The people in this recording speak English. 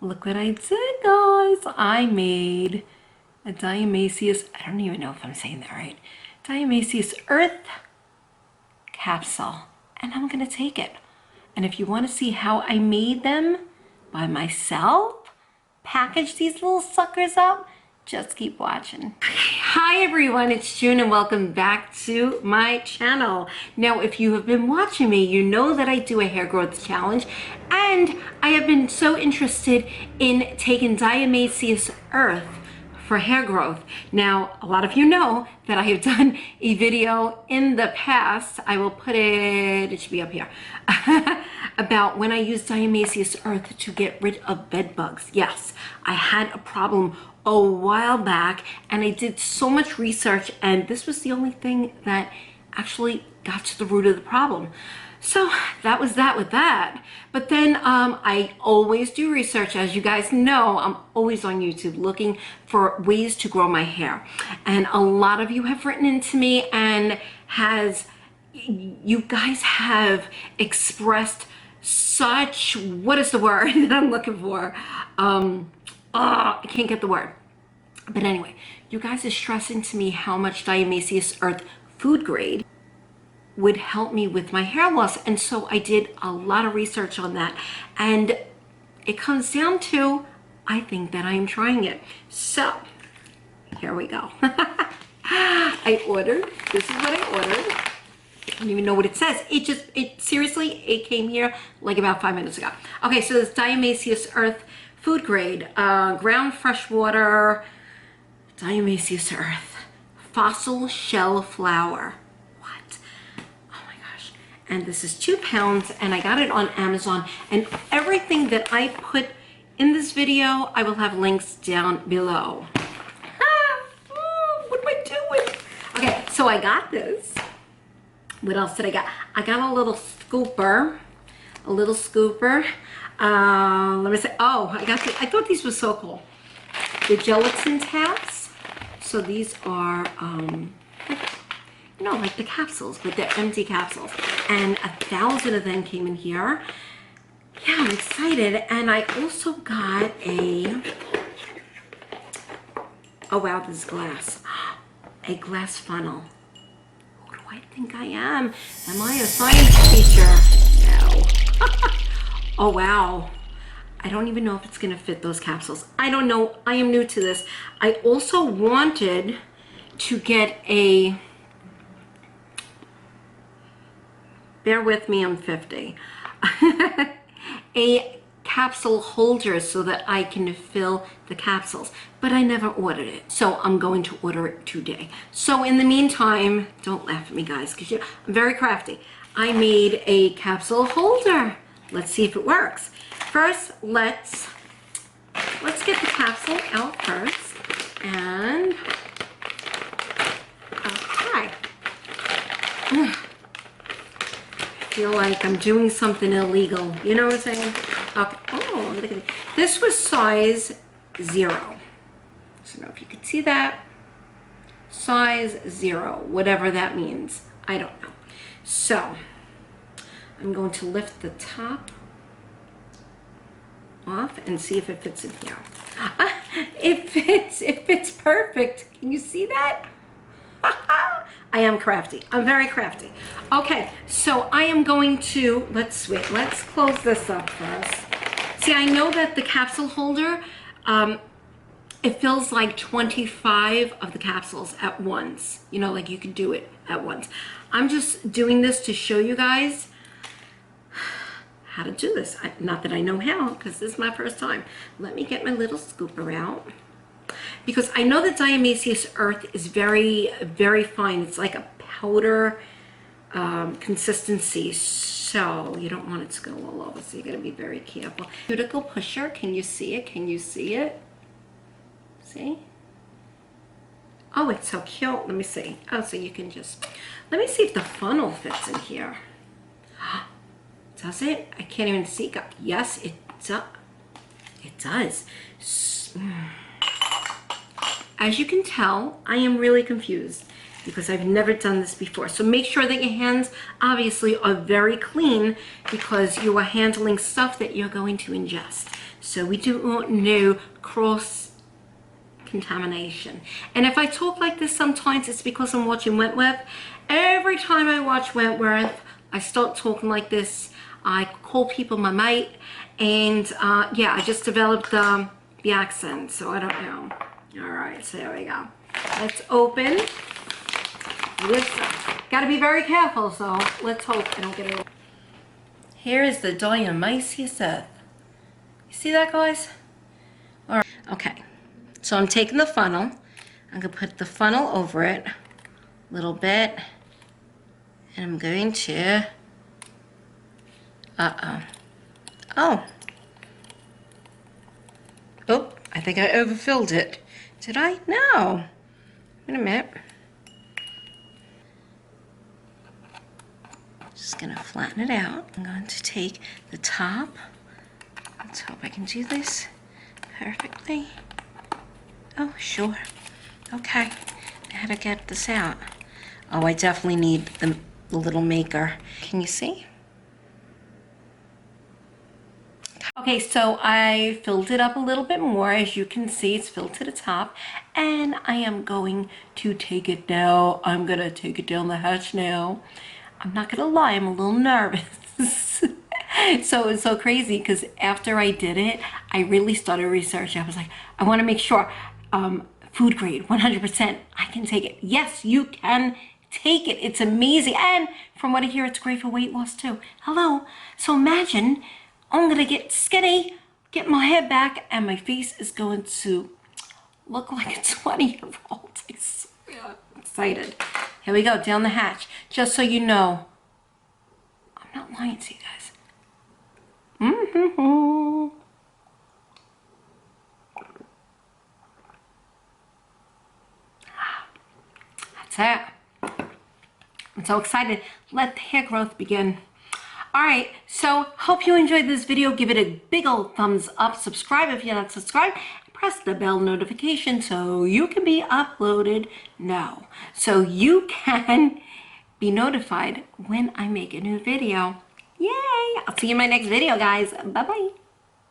Look what I did, guys. I made a Diatomaceous, I don't even know if I'm saying that right, Diatomaceous Earth capsule. And I'm gonna take it. And if you wanna see how I made them by myself, package these little suckers up, just keep watching. Hi everyone, it's June and welcome back to my channel. Now, if you have been watching me, you know that I do a hair growth challenge, and I have been so interested in taking Diatomaceous Earth for hair growth. Now, a lot of you know that I have done a video in the past. I will put it, it should be up here, about when I used Diatomaceous Earth to get rid of bed bugs. Yes, I had a problem a while back and I did so much research, and this was the only thing that actually got to the root of the problem. So that was that with that. But then I always do research. As you guys know, I'm always on YouTube looking for ways to grow my hair. And a lot of you have written into me and you guys have expressed such, what is the word that I'm looking for? I can't get the word. But anyway, you guys are stressing to me how much Diatomaceous Earth food grade would help me with my hair loss. And so I did a lot of research on that. And it comes down to, I think that I am trying it. So here we go. I ordered, this is what I ordered. I don't even know what it says. Seriously, it came here like about 5 minutes ago. Okay, so this Diatomaceous Earth food grade, ground fresh water, Diatomaceous Earth, fossil shell flour. And this is 2 pounds, and I got it on Amazon. And everything that I put in this video, I will have links down below. What am I doing? Okay, so I got this. What else did I get? I got a little scooper. Let me say, oh, I thought these were so cool. The gelatin tabs. So these are, no, like the capsules, but they're empty capsules. And 1,000 of them came in here. Yeah, I'm excited. And I also got oh wow, this is glass. A glass funnel. Who do I think I am? Am I a science teacher? No. Oh wow. I don't even know if it's gonna fit those capsules. I don't know, I am new to this. I also wanted to get bear with me, I'm 50, a capsule holder so that I can fill the capsules, but I never ordered it. So I'm going to order it today. So in the meantime, don't laugh at me guys, because I'm very crafty. I made a capsule holder. Let's see if it works. First, let's get the capsule out first, and okay. Feel like I'm doing something illegal. You know what I'm saying? Okay. Oh, look at it. This was size 0. So I don't know if you could see that. Size 0, whatever that means. I don't know. So I'm going to lift the top off and see if it fits in here. It fits perfect. Can you see that? I am crafty. I'm very crafty. Okay, so I am going to, let's close this up first. See, I know that the capsule holder, it fills like 25 of the capsules at once. You know, like you can do it at once. I'm just doing this to show you guys how to do this. Not that I know how, because this is my first time. Let me get my little scooper out. Because I know that Diatomaceous Earth is very, very fine. It's like a powder consistency, so you don't want it to go all over, so you gotta be very careful. Cuticle pusher, can you see it? Can you see it? See? Oh, it's so cute. Let me see. Oh, so you can just, let me see if the funnel fits in here. Does it? I can't even see. Yes, it does. It does. As you can tell, I am really confused. because I've never done this before. So make sure that your hands obviously are very clean because you are handling stuff that you're going to ingest. So we do want no cross contamination. And if I talk like this sometimes, it's because I'm watching Wentworth. Every time I watch Wentworth, I start talking like this. I call people my mate, and yeah, I just developed the accent, so I don't know. All right, so there we go. Let's open this. Got to be very careful, so let's hope I don't get it. Here is the Diatomaceous Earth. You see that, guys? All right. Okay, so I'm taking the funnel. I'm gonna put the funnel over it a little bit, and I'm going to. Oh, I think I overfilled it. Did I? No. Wait a minute. Just gonna flatten it out. I'm going to take the top. Let's hope I can do this perfectly. Oh, sure. Okay. How to get this out? Oh, I definitely need the little maker. Can you see? Okay, so I filled it up a little bit more. As you can see, it's filled to the top, and I am going to take it now. I'm gonna take it down the hatch now. I'm not gonna lie, I'm a little nervous. So it's so crazy because after I did it, I really started researching. I was like, I want to make sure food grade, 100%. I can take it. Yes, you can take it. It's amazing, and from what I hear, it's great for weight loss too. Hello. So imagine I'm gonna get skinny, get my hair back, and my face is going to look like a 20-year-old. I swear. I'm excited. Here we go, down the hatch. Just so you know, I'm not lying to you guys. That's it. I'm so excited. Let the hair growth begin. Alright, so hope you enjoyed this video. Give it a big old thumbs up. Subscribe if you're not subscribed. Press the bell notification so you can be uploaded now. So you can be notified when I make a new video. Yay! I'll see you in my next video, guys. Bye-bye.